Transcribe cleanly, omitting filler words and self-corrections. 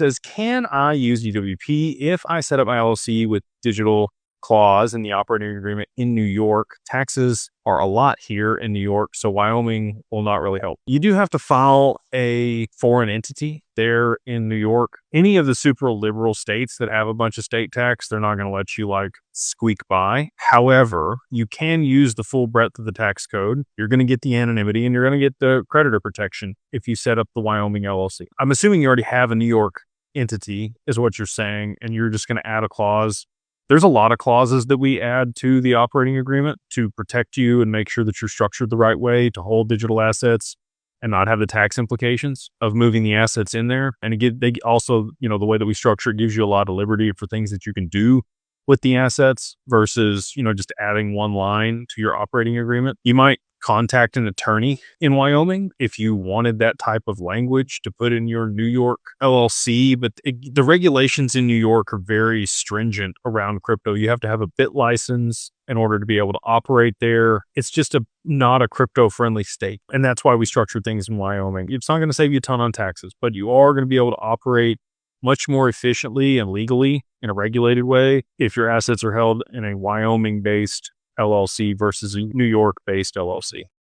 Says, can I use UWP if I set up my LLC with digital clause in the operating agreement in New York? Taxes are a lot here in New York, so Wyoming will not really help. You do have to file a foreign entity there in New York. Any of the super liberal states that have a bunch of state tax, they're not going to let you like squeak by. However, you can use the full breadth of the tax code. You're going to get the anonymity and you're going to get the creditor protection if you set up the Wyoming LLC. I'm assuming you already have a New York entity is what you're saying, and you're just going to add a clause. There's a lot of clauses that we add to the operating agreement to protect you and make sure that you're structured the right way to hold digital assets and not have the tax implications of moving the assets in there. And again, they also, the way that we structure it gives you a lot of liberty for things that you can do with the assets versus, just adding one line to your operating agreement. You might contact an attorney in Wyoming if you wanted that type of language to put in your New York LLC, but the regulations in New York are very stringent around crypto. You have to have a BIT license in order to be able to operate there. It's just not a crypto friendly state. And that's why we structure things in Wyoming. It's not going to save you a ton on taxes, but you are going to be able to operate much more efficiently and legally in a regulated way if your assets are held in a Wyoming based LLC versus a New York based LLC.